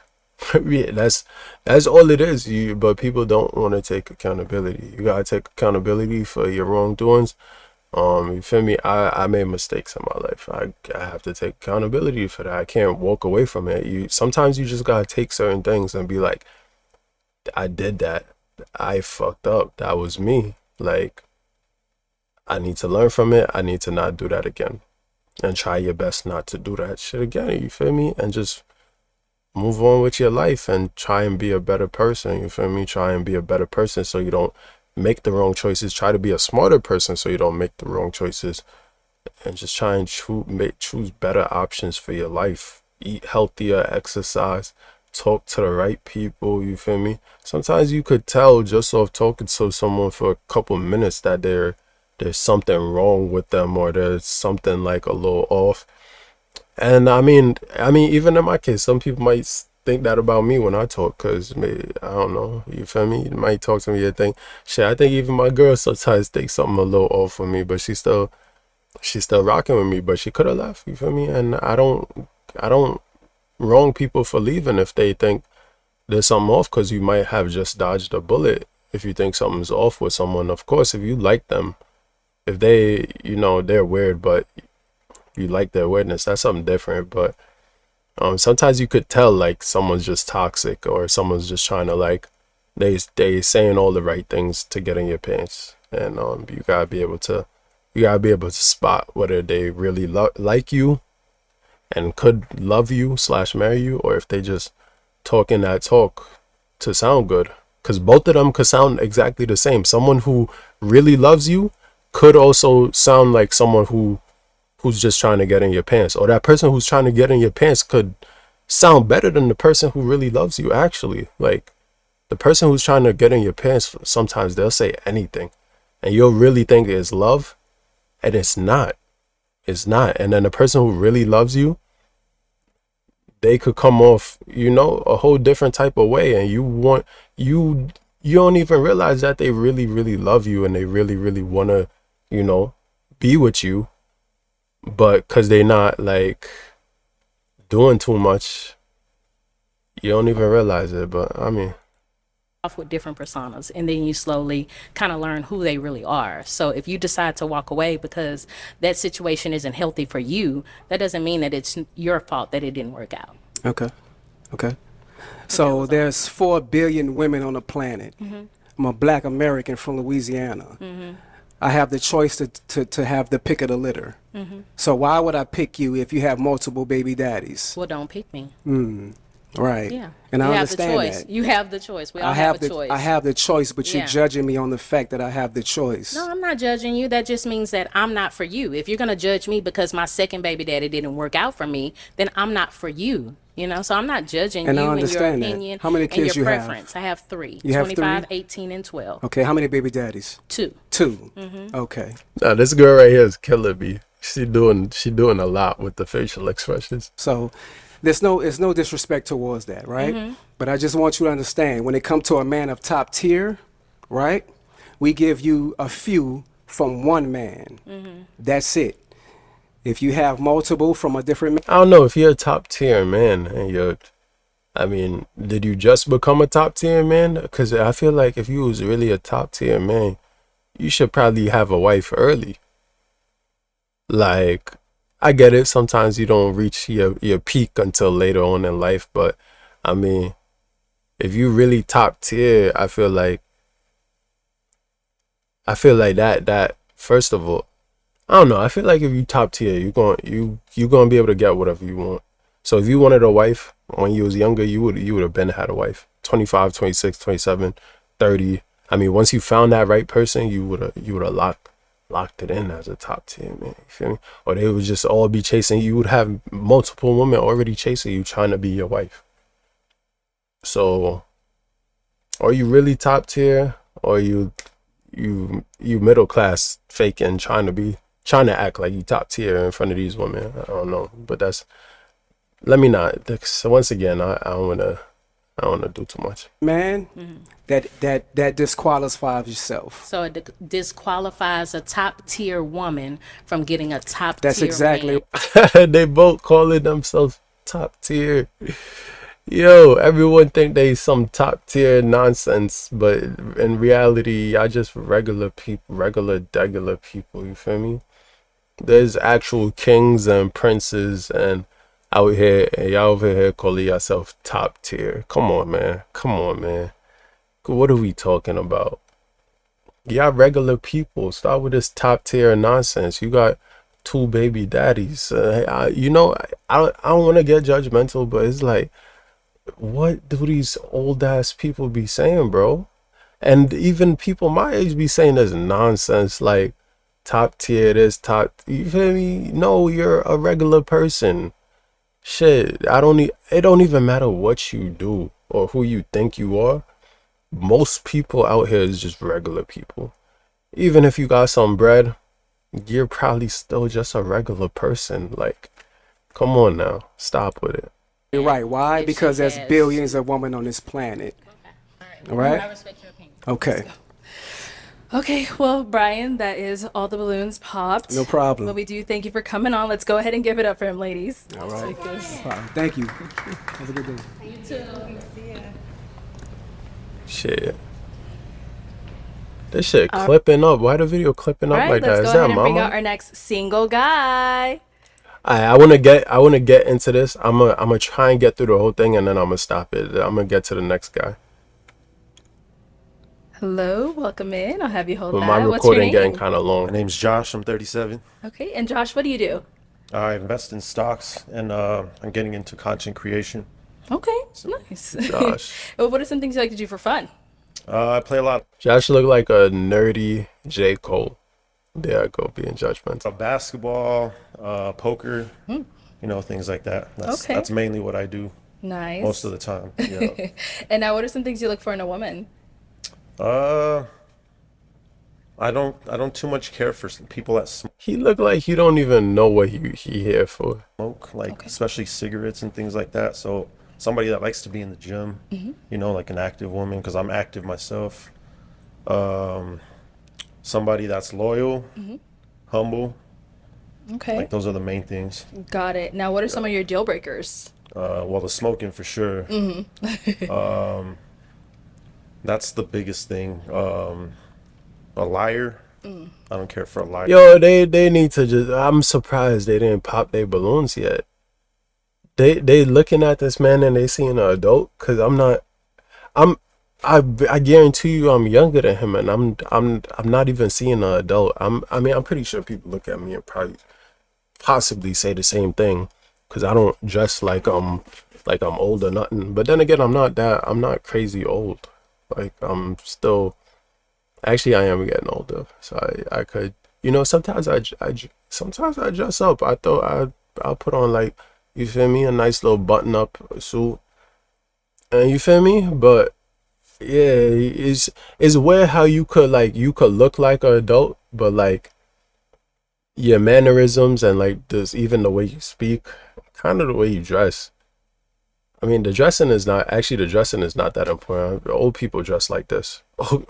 Yeah, that's all it is. But people don't want to take accountability. You gotta take accountability for your wrongdoings. You feel me? I made mistakes in my life. I have to take accountability for that. I can't walk away from it. Sometimes you just gotta take certain things and be like, I did that. I fucked up. That was me. Like, I need to learn from it. I need to not do that again. And try your best not to do that shit again. You feel me? And just move on with your life and try and be a better person. You feel me? Try and be a better person so you don't make the wrong choices. Try to be a smarter person so you don't make the wrong choices. And just try and choose better options for your life. Eat healthier, exercise, talk to the right people. You feel me? Sometimes you could tell just off talking to someone for a couple minutes that there's something wrong with them, or there's something like a little off. And I mean, even in my case, some people might think that about me when I talk, because maybe, I don't know, you feel me? You might talk to me and think, shit, I think even my girl sometimes thinks something a little off with me, but she's still rocking with me, but she could have left, you feel me? And I don't wrong people for leaving if they think there's something off, because you might have just dodged a bullet if you think something's off with someone. Of course, if you like them, if they, they're weird, but you like their weirdness, that's something different. But sometimes you could tell like someone's just toxic, or someone's just trying to like, they saying all the right things to get in your pants. And you gotta be able to spot whether they really like you and could love you / marry you, or if they just talking that talk to sound good, because both of them could sound exactly the same. Someone who really loves you could also sound like someone who's just trying to get in your pants, or that person who's trying to get in your pants could sound better than the person who really loves you. Actually, like, the person who's trying to get in your pants, sometimes they'll say anything and you'll really think it's love, and it's not. And then the person who really loves you, they could come off, a whole different type of way, and you don't even realize that they really, really love you and they really, really want to, be with you, but because they're not like doing too much, you don't even realize it. But I mean, off with different personas, and then you slowly kind of learn who they really are. So if you decide to walk away because that situation isn't healthy for you, that doesn't mean that it's your fault that it didn't work out. Okay. So there's 4 billion women on the planet. I'm a black American from Louisiana. I have the choice to have the pick of the litter. So why would I pick you if you have multiple baby daddies? Well, don't pick me. Right. Yeah. And you I have understand the choice. that. You have the choice. We all have a choice. I have the choice, but you're judging me on the fact that I have the choice. No, I'm not judging you. That just means that I'm not for you. If you're going to judge me because my second baby daddy didn't work out for me, then I'm not for you. So I'm not judging And you I and your understand that. opinion How many kids and your you have? preference. I have 3. You have 25, 3? 18, and 12. Okay, how many baby daddies? 2. 2. Okay. Now, this girl right here is killing me. She doing a lot with the facial expressions. So it's no disrespect towards that, right? But I just want you to understand, when it comes to a man of top tier, right? We give you a few from one man. That's it. If you have multiple from a different man, I don't know if you're a top tier man and did you just become a top tier man? Because I feel like if you was really a top tier man, you should probably have a wife early. Like, I get it. Sometimes you don't reach your peak until later on in life. But, if you really top tier, I feel like that first of all, I don't know. I feel like if you top tier, you're gonna be able to get whatever you want. So if you wanted a wife when you was younger, you would have been had a wife. 25, 26, 27, 30. Once you found that right person, you would have locked it in as a top tier, man. You feel me? Or they would just all be chasing you. You would have multiple women already chasing you, trying to be your wife. So, are you really top tier, or you middle class, faking, trying to act like you top tier in front of these women? I don't know, but let me not. So once again, I don't wanna do too much. Man, that disqualifies yourself. So it disqualifies a top tier woman from getting a top That's tier exactly. man. They both calling themselves top tier. Yo, everyone think they some top tier nonsense, but in reality, I just regular degular people. You feel me? There's actual kings and princes and out here, and y'all over here calling yourself top tier. Come on, man. What are we talking about? Y'all regular people. Start with this top tier nonsense. You got 2 baby daddies. I don't want to get judgmental, but it's like, what do these old ass people be saying, bro? And even people my age be saying this nonsense, like top tier, this top. You feel me? No, you're a regular person. Shit, it don't even matter what you do or who you think you are. Most people out here is just regular people. Even if you got some bread, you're probably still just a regular person. Like, come on now, stop with it. You're right. Why? If Because she there's has- billions of women on this planet. All right. I respect your opinion. Okay. Okay, well, Brian, that is all the balloons popped. No problem. But we do thank you for coming on. Let's go ahead and give it up for him, ladies. All right. Take this. Thank you. Have a good day. You too. Shit. This shit clipping up. Why the video clipping up All right, like that? let's Is go that ahead and bring mama? out our next single guy. I wanna get into this. I'm gonna try and get through the whole thing, and then I'm gonna stop it. I'm gonna get to the next guy. Hello, welcome in. I'll have you hold But that. my What's your recording name? getting kind of My long. name's Josh. I'm 37. Okay, and Josh, what do you do? I invest in stocks and I'm getting into content creation. Okay, nice. Josh. Well, what are some things you like to do for fun? I play a lot Josh look like a nerdy J. Cole. There I go, being judgmental. of basketball, poker, things like that. Okay. That's mainly what I do Nice. most of the time. Yeah. And now, what are some things you look for in a woman? I don't too much care for people that He look like you don't even know what he here for. smoke, like especially cigarettes and things like that. So somebody that likes to be in the gym, like an active woman, because I'm active myself. Somebody that's loyal, humble. Okay. Like those are the main things. Got it. Now, what are some of your deal breakers? Well, the smoking for sure. That's the biggest thing. A liar. I don't care for a liar. Yo, they need to just. I'm surprised they didn't pop their balloons yet. They looking at this man and they seeing an adult. Cause I guarantee you I'm younger than him, and I'm not even seeing an adult. I'm pretty sure people look at me and probably possibly say the same thing, cause I don't dress like I'm old or nothing. But then again, I'm not crazy old. Like I'm still. Actually, I am getting older, so I could, sometimes I dress up. I thought I'll put on, like, you feel me, a nice little button up suit, and you feel me. But yeah, it's weird how you could look like an adult, but like your mannerisms and like this, even the way you speak, kind of the way you dress. I mean, the dressing is not that important. Old people dress like this.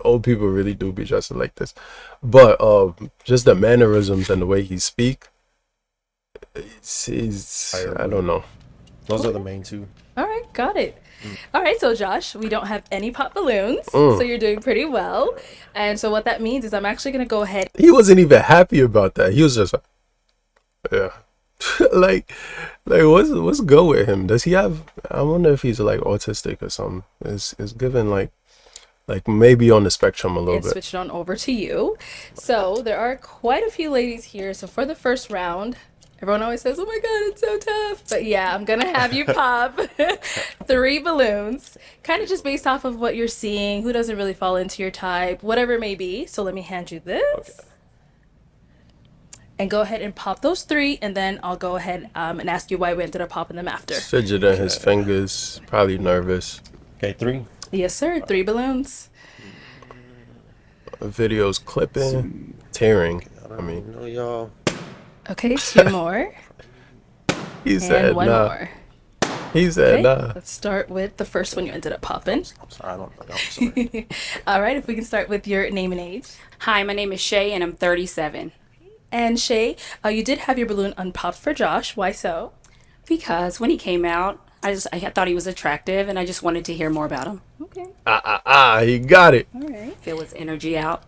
Old people really do be dressing like this. But just the mannerisms and the way he speak, I don't know. Those are the main two. All right, got it. All right, so Josh, we don't have any pop balloons, so you're doing pretty well. And so what that means is I'm actually going to go ahead. He wasn't even happy about that. He was just like, yeah. like what's go with him? Does he have, I wonder if he's like autistic or something. It's given like maybe on the spectrum a little bit. Switch it on over to you. So there are quite a few ladies here. So for the first round, everyone always says, oh my God, it's so tough. But yeah, I'm going to have you pop 3 balloons, kind of just based off of what you're seeing, who doesn't really fall into your type, whatever it may be. So let me hand you this. Okay. And go ahead and pop those 3, and then I'll go ahead and ask you why we ended up popping them after. Fidgeting his fingers, probably nervous. Okay, 3. Yes, sir. 3 balloons. Videos clipping, tearing. I mean, no, y'all. Okay, 2 more. He said and 1 nah. more. He said Okay, nah. let's start with the first one you ended up popping. I'm sorry. All right, if we can start with your name and age. Hi, my name is Shay, and I'm 37. And Shay, you did have your balloon unpopped for Josh. Why so? Because when he came out, I thought he was attractive, and I just wanted to hear more about him. Okay. He got it. All right. Feel his energy out.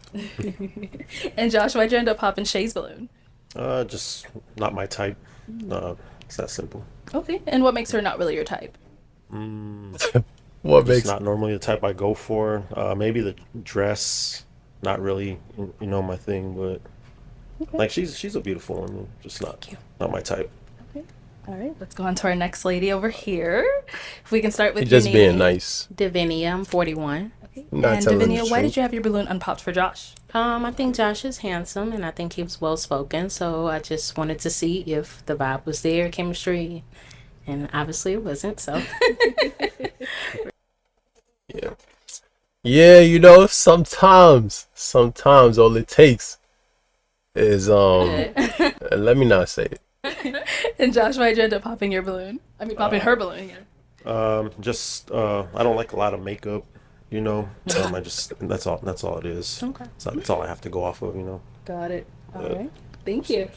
And Josh, why'd you end up popping Shay's balloon? Just not my type. It's that simple. Okay. And what makes her not really your type? What Just makes not normally the type I go for. Maybe the dress, not really, my thing, but. Okay. Like she's a beautiful woman, just not my type. Okay. All right, let's go on to our next lady over here. If we can start with He just your being name. Nice. Davinia, I'm 41. Okay. Not And telling the Davinia, why truth. did you have your balloon unpopped for Josh? I think Josh is handsome, and I think he was well spoken. So I just wanted to see if the vibe was there, chemistry, and obviously it wasn't. So yeah, sometimes all it takes is let me not say it. And Josh, why'd you end up popping your balloon? I mean, popping her balloon. Yeah. Just I don't like a lot of makeup, I just that's all it is. Okay. So that's all I have to go off of, Got it. All right. Thank you.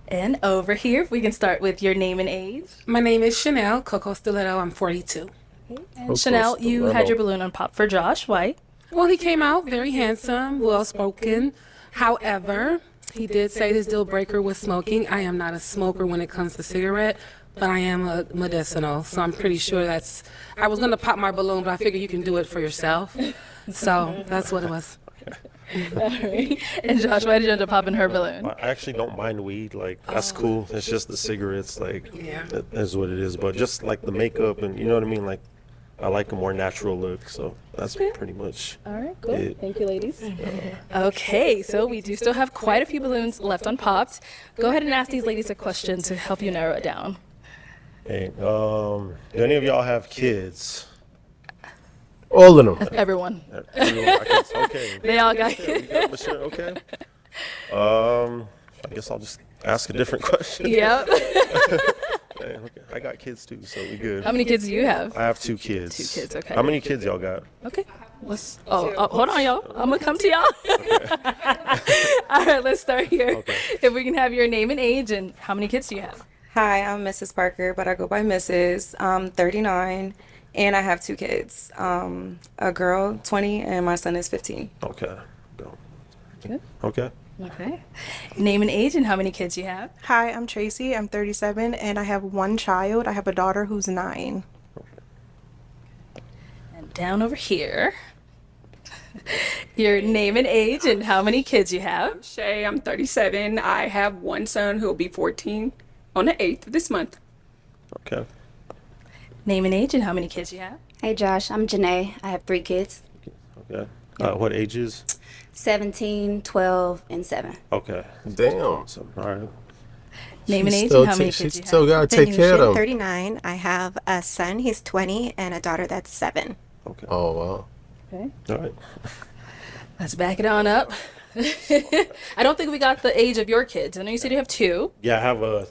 And over here, if we can start with your name and age. My name is Chanel Coco Stiletto. I'm 42. And Chanel, you had your balloon unpopped for Josh. Why? Well, he came out very handsome, well spoken. However, he did say his deal breaker was smoking. I am not a smoker when it comes to cigarette, but I am a medicinal. So I'm pretty sure I was going to pop my balloon, but I figured you can do it for yourself. So that's what it was. All right. And Josh, why did you end up popping her balloon? I actually don't mind weed. Like, that's cool. It's just the cigarettes. Like, that is what it is. But just like the makeup and, you know what I mean? Like, I like a more natural look. So that's pretty much All right, cool. it. Thank you, ladies. Okay, so we do still have quite a few balloons left unpopped. Go ahead and ask these ladies a question to help you narrow it down. Hey, do any of y'all have kids? All of them. Everyone. Everyone, I guess, okay. They all got Okay, we got Michelle, okay. I guess I'll just ask a different question. Yep. Okay, I got kids too, so we good. How many kids do you have? I have 2 kids. 2 kids, okay. How many kids y'all got? Okay. Hold on, y'all. I'm gonna come to y'all. All right, let's start here. Okay. If we can have your name and age and how many kids do you have? Hi, I'm Mrs. Parker, but I go by Mrs. I'm 39, and I have 2 kids. A girl, 20, and my son is 15. Okay. Go. Good. Okay. Okay. Name and age and how many kids you have? Hi, I'm Tracy. I'm 37 and I have 1 child. I have a daughter who's 9. And down over here. Your name and age and how many kids you have? Shay, I'm 37. I have 1 son who'll be 14 on the 8th of this month. Okay. Name and age and how many kids you have? Hey Josh, I'm Janae. I have 3 kids, Okay. What ages? 17, 12, and 7. Okay. Damn. Awesome. All right. Name and She age still and how many she kids you still have? gotta take care of them. 39. I have a son, he's 20, and a daughter that's 7. Okay. Oh wow. Okay. All right. Let's back it on up. I don't think we got the age of your kids. I know you said you have 2. Yeah, I have a.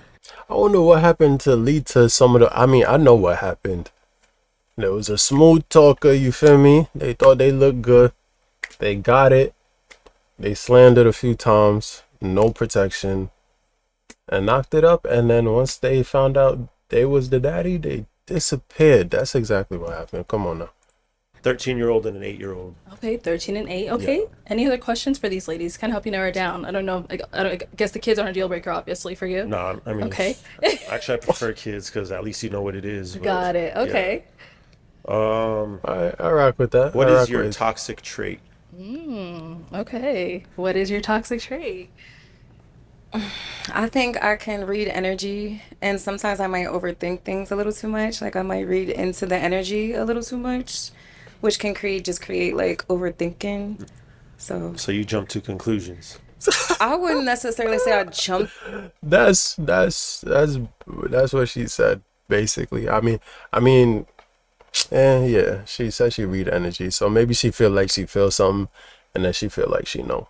I wonder what happened to lead to some of the. I mean, I know what happened. There was a smooth talker. You feel me? They thought they looked good. They got it. They slandered a few times. No protection. And knocked it up. And then once they found out they was the daddy, they disappeared. That's exactly what happened. Come on now. 13-year-old and an 8-year-old. Okay, 13 and 8. Okay. Yeah. Any other questions for these ladies? Kind of help you narrow it down. I don't know. I guess the kids aren't a deal breaker, obviously, for you. No, I mean. Okay. Actually, I prefer kids because at least you know what it is. But, Got it. Okay. Yeah. I rock with that. What I is rock your with it. toxic trait? Okay. What is your toxic trait? I think I can read energy, and sometimes I might overthink things a little too much. Like I might read into the energy a little too much, which can create like overthinking. So You jump to conclusions. I wouldn't necessarily say I jump. That's what she said basically. I mean, yeah. She said she read energy, so maybe she feel like she feels something, and then she feel like she know,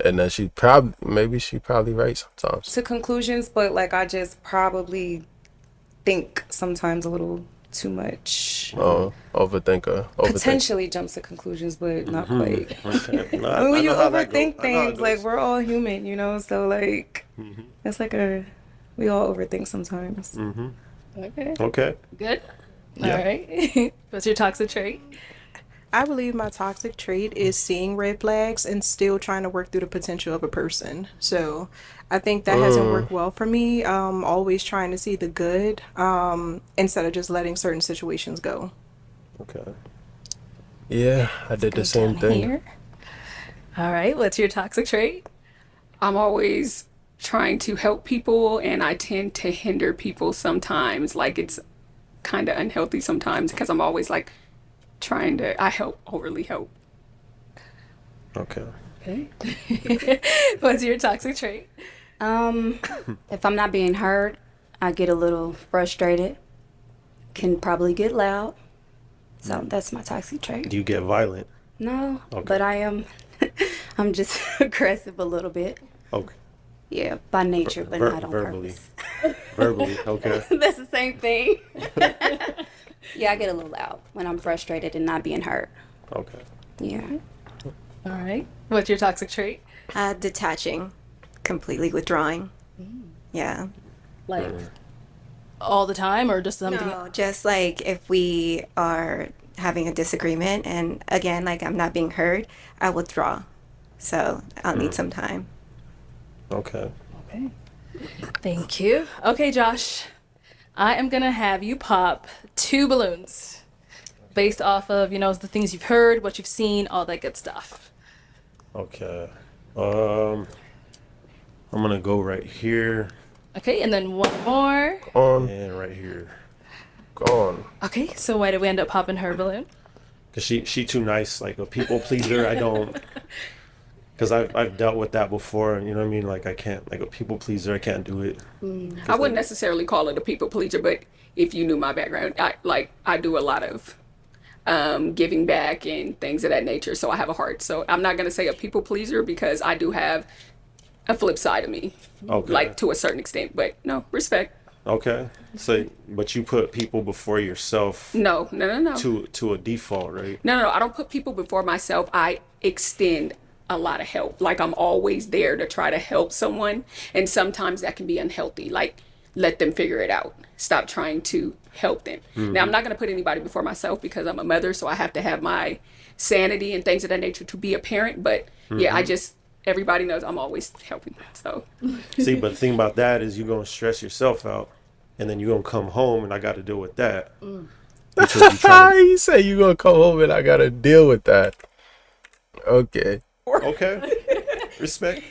and then she probably right sometimes. To conclusions, but like I just probably think sometimes a little too much. Oh, overthinker. Potentially jumps to conclusions, but not quite. Okay. No, I mean, when you know how that overthink go- I know how it things, like goes. we're all human, you know. So like, it's like we all overthink sometimes. Okay. Okay. Good. Yeah. All right. What's your toxic trait? I believe my toxic trait is seeing red flags and still trying to work through the potential of a person. So I think that hasn't worked well for me. Always trying to see the good instead of just letting certain situations go. Okay. Yeah, I did the same Down thing. here. All right. What's your toxic trait? I'm always trying to help people, and I tend to hinder people sometimes. Like, it's kind of unhealthy sometimes because I'm always like overly help. Okay. Okay. What's your toxic trait? If I'm not being heard, I get a little frustrated. Can probably get loud. So that's my toxic trait. Do you get violent? No, Okay. but I am. I'm just aggressive a little bit. Okay. Yeah, by nature, but not on verbally. purpose. Verbally. Okay. That's the same thing. Yeah, I get a little loud when I'm frustrated and not being heard. Okay. Yeah. All right. What's your toxic trait? Detaching, completely withdrawing. Yeah. Like all the time or just something? No, just like if we are having a disagreement and again, like I'm not being heard, I withdraw. So I'll need some time. Okay. Okay. Thank you. Okay, Josh. I am going to have you pop 2 balloons based off of, the things you've heard, what you've seen, all that good stuff. Okay. I'm gonna go right here Okay, and then one more. On, and right here. gone. Okay, so why did we end up popping her balloon? Cause she too nice, like a people pleaser. I don't. Cause I've dealt with that before. You know what I mean? Like I can't, like a people pleaser. I can't do it. I wouldn't necessarily call it a people pleaser, but if you knew my background, I do a lot of giving back and things of that nature. So I have a heart. So I'm not gonna say a people pleaser because I do have a flip side of me, Okay. like to a certain extent. But no, respect. Okay. So, but you put people before yourself No, no, no, no. to a default, right? No, I don't put people before myself. I extend a lot of help. Like I'm always there to try to help someone. And sometimes that can be unhealthy. Like let them figure it out. Stop trying to help them. Now, I'm not going to put anybody before myself because I'm a mother. So I have to have my sanity and things of that nature to be a parent. But yeah, everybody knows I'm always helping. So See, but the thing about that is you're gonna stress yourself out, and then you're gonna come home, and I got to deal with that. Because you trying You say you gonna come home and I gotta deal with that. Okay. okay, respect.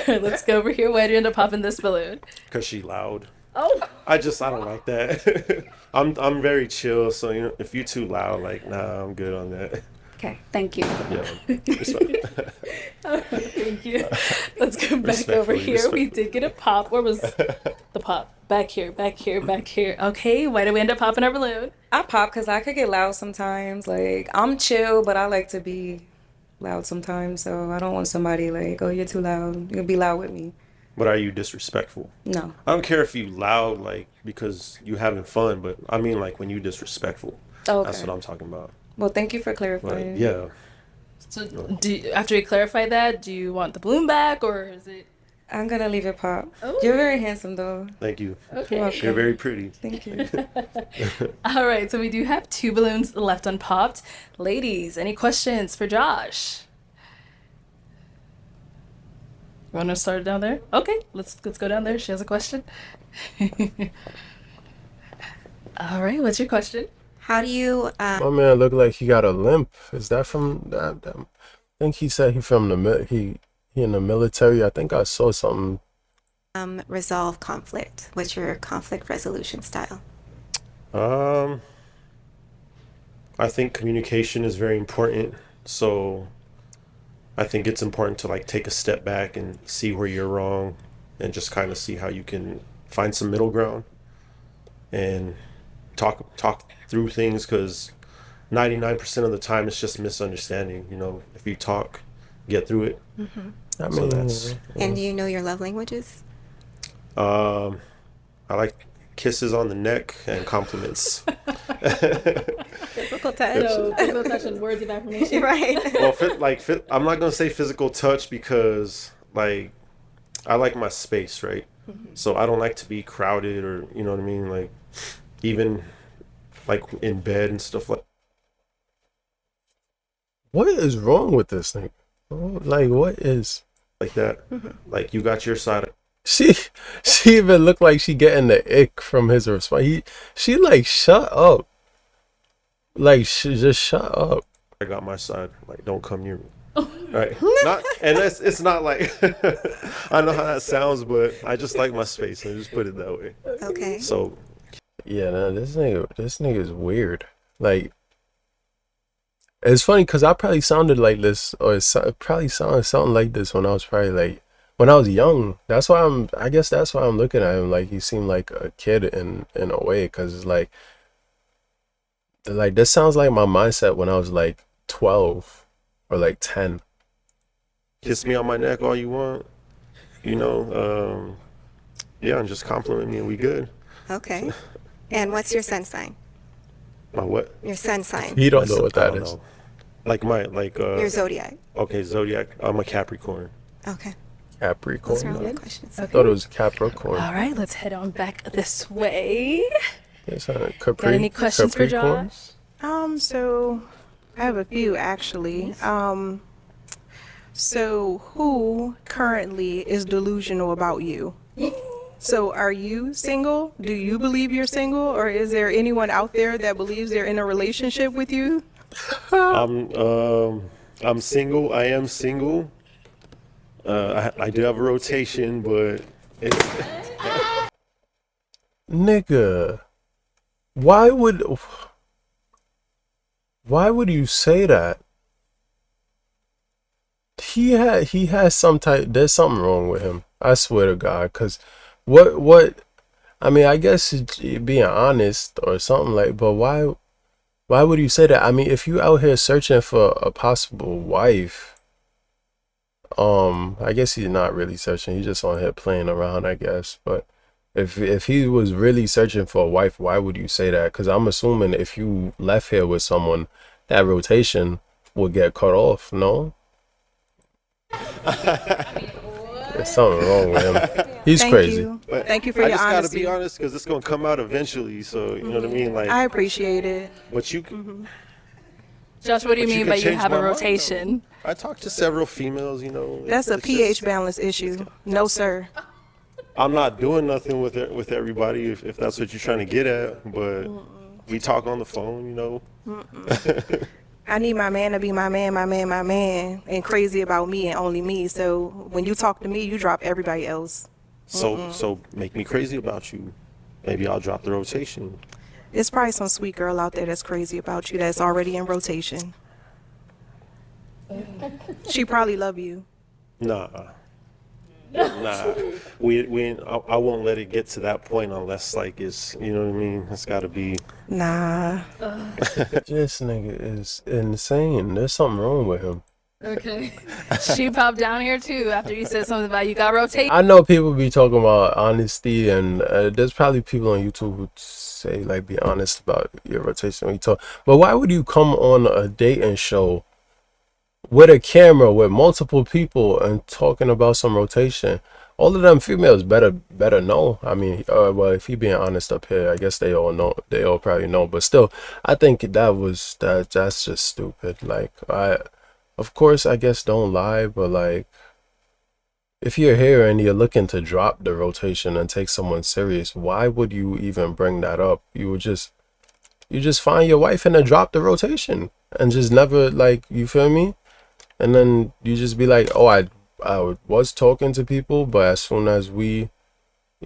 Let's go over here. Why did you end up popping this balloon? Because she loud. Oh. I don't like that. I'm very chill, so you know, if you too loud, like nah, I'm good on that. Okay, thank you. Yeah, respect. Thank you. Let's go back over Respectfully, here. We did get a pop. Where was the pop? Back here, back here, back here. Okay, why did we end up popping our balloon? I pop because I could get loud sometimes. Like, I'm chill, but I like to be loud sometimes. So I don't want somebody like, oh, you're too loud. You'll be loud with me. But are you disrespectful? No. I don't care if you loud, like because you having fun, but I mean like when you disrespectful. Okay. That's what I'm talking about. Well, thank you for Like, clarifying. yeah. So, after you clarify that, do you want the balloon back or is it? I'm going to leave it pop. Oh. You're very handsome, though. Thank you. Okay. welcome. You're very pretty. Thank you. All right, so we do have 2 balloons left unpopped. Ladies, any questions for Josh? You want to start down there? Okay, let's go down there. She has a question. All right, what's your question? How do you My man look like he got a limp. Is that from that? I think he said he from the he in the military. I think I saw something. resolve conflict? What's your conflict resolution style? I think communication is very important. So I think it's important to like take a step back and see where you're wrong and just kind of see how you can find some middle ground and talk through things, because 99% of the time it's just misunderstanding. You know, if you talk, get through it. I So mean, that's And do you know your love languages? I like kisses on the neck and compliments. Physical touch. So, physical touch and words of affirmation. Right. Well, I'm not gonna say physical touch because like I like my space, right? So I don't like to be crowded, or you know what I mean, like even like in bed and stuff what is wrong with this thing? Like, what is? like that. Like you got your side. She even looked like she getting the ick from his response. She like, shut up. Like, just shut up. I got my side. Like, don't come near me. Right? It's not like I know how that sounds, but I just like my space. I just put it that way. Okay. So Yeah, no, this nigga is weird. Like, it's funny because I probably sounded like this, or it probably sounded something like this when I was probably like, when I was young. I guess that's why I'm looking at him like he seemed like a kid in a way, because it's like this sounds like my mindset when I was like 12 or like 10. kiss me on my neck all you want, you know. Yeah, and just compliment me and we good. Okay. And what's your sun sign? My what? Your sun sign. He don't know what I that don't is. know. Like Your zodiac. okay, zodiac. I'm a Capricorn. Okay. Capricorn. Those are all the questions. I thought it was Capricorn. All right, let's head on back this way. Yes, Got any questions for Capricorn? Josh? So I have a few actually. So who currently is delusional about you? So are you single? Do you believe you're single, or is there anyone out there that believes they're in a relationship with you? I'm single. I am single. I do have a rotation, but it's Nigga, why would you say that? He has some type. There's something wrong with him. I swear to God. Cause what? I mean, I guess it's being honest or something like. But why would you say that? I mean, if you out here searching for a possible wife, I guess he's not really searching. He's just on here playing around, I guess. But if he was really searching for a wife, why would you say that? Because I'm assuming if you left here with someone, that rotation would get cut off. No. There's something wrong with him. He's Thank crazy. you. but Thank you for I your just gotta honesty. be honest because it's gonna come out eventually. So you know what I mean. Like, I appreciate it. but you. Josh, what do you But you mean could by you change have a my mind, rotation? I talked to several females. You know. That's a it's pH just- balance issue. No, sir. I'm not doing nothing with it with everybody if that's what you're trying to get at. But we talk on the phone. You know. I need my man to be my man, and crazy about me and only me. So when you talk to me, you drop everybody else. So make me crazy about you. Maybe I'll drop the rotation. It's probably some sweet girl out there that's crazy about you that's already in rotation. She probably love you. Nah. Nah. I won't let it get to that point unless like it's, you know what I mean? It's gotta be. Nah. This nigga is insane. There's something wrong with him. Okay. She popped down here too after you said something about you got rotation. I know people be talking about honesty, and there's probably people on YouTube who say like be honest about your rotation when you talk. But why would you come on a dating show with a camera with multiple people and talking about some rotation? All of them females better know. I mean, well, if he being honest up here, I guess they all know. They all probably know. But still, I think that's just stupid. Like of course, I guess don't lie, but like, if you're here and you're looking to drop the rotation and take someone serious, why would you even bring that up? You just find your wife and then drop the rotation and just never, like, you feel me? And then you just be like, oh, I was talking to people, but as soon as we,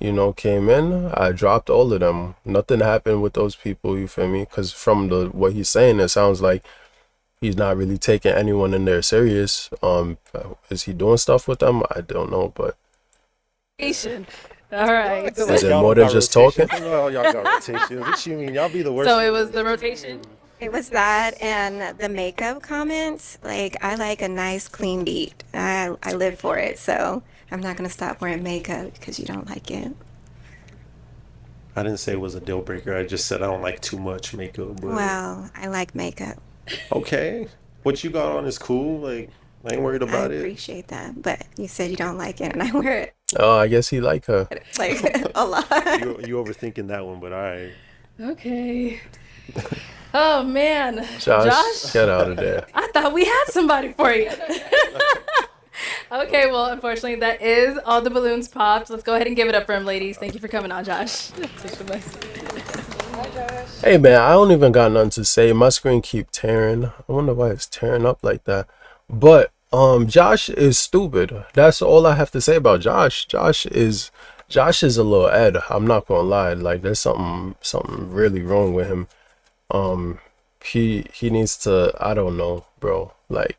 you know, came in, I dropped all of them. Nothing happened with those people, you feel me? Because from what he's saying, it sounds like he's not really taking anyone in there serious. Is he doing stuff with them? I don't know, but All right. is it more than just talking? Oh, y'all got rotation. What you mean? Y'all be the worst. So it was the rotation. It was that and the makeup comments. Like, I like a nice clean beat. I live for it. So I'm not going to stop wearing makeup because you don't like it. I didn't say it was a deal breaker. I just said I don't like too much makeup. But Well, I like makeup. okay, what you got on is cool. Like, I ain't worried I about it. appreciate that. But you said you don't like it, and I wear it Oh, I guess he like her. like a lot. You overthinking that one, but all right. Okay. Oh man, Josh, get out of there. I thought we had somebody for you. Okay, well, unfortunately, that is all the balloons popped. Let's go ahead and give it up for him, ladies. Thank you for coming on, Josh. Hey man, I don't even got nothing to say. My screen keep tearing. I wonder why it's tearing up like that. But Josh is stupid. That's all I have to say about Josh. Josh is a little Ed. I'm not gonna lie. Like, there's something really wrong with him. He needs to, I don't know, bro. Like,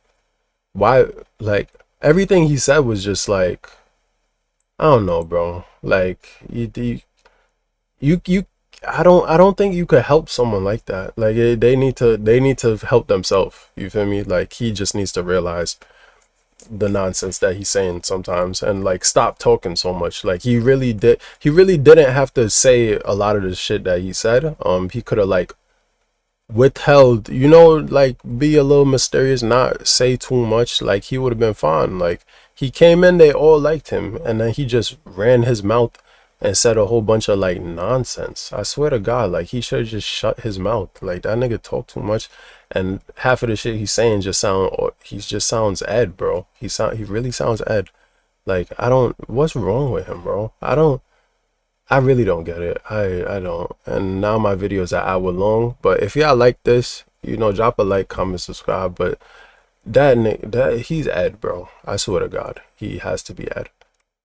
why? Like, everything he said was just like, I don't know, bro. Like, you I don't think you could help someone like that. Like, they need to help themselves. You feel me? Like, he just needs to realize the nonsense that he's saying sometimes and like stop talking so much. Like, he really didn't have to say a lot of the shit that he said. He could have like withheld, you know, like be a little mysterious, not say too much. Like, he would have been fine. Like, he came in, they all liked him, and then he just ran his mouth and said a whole bunch of like nonsense. I swear to God, like, he should have just shut his mouth. Like, that nigga talk too much, and half of the shit he's saying just sounds Ed, bro. He really sounds Ed. Like, what's wrong with him, bro? I really don't get it. I don't. And now my videos are hour long. But if y'all like this, you know, drop a like, comment, subscribe. But That he's Ed, bro. I swear to God, he has to be Ed.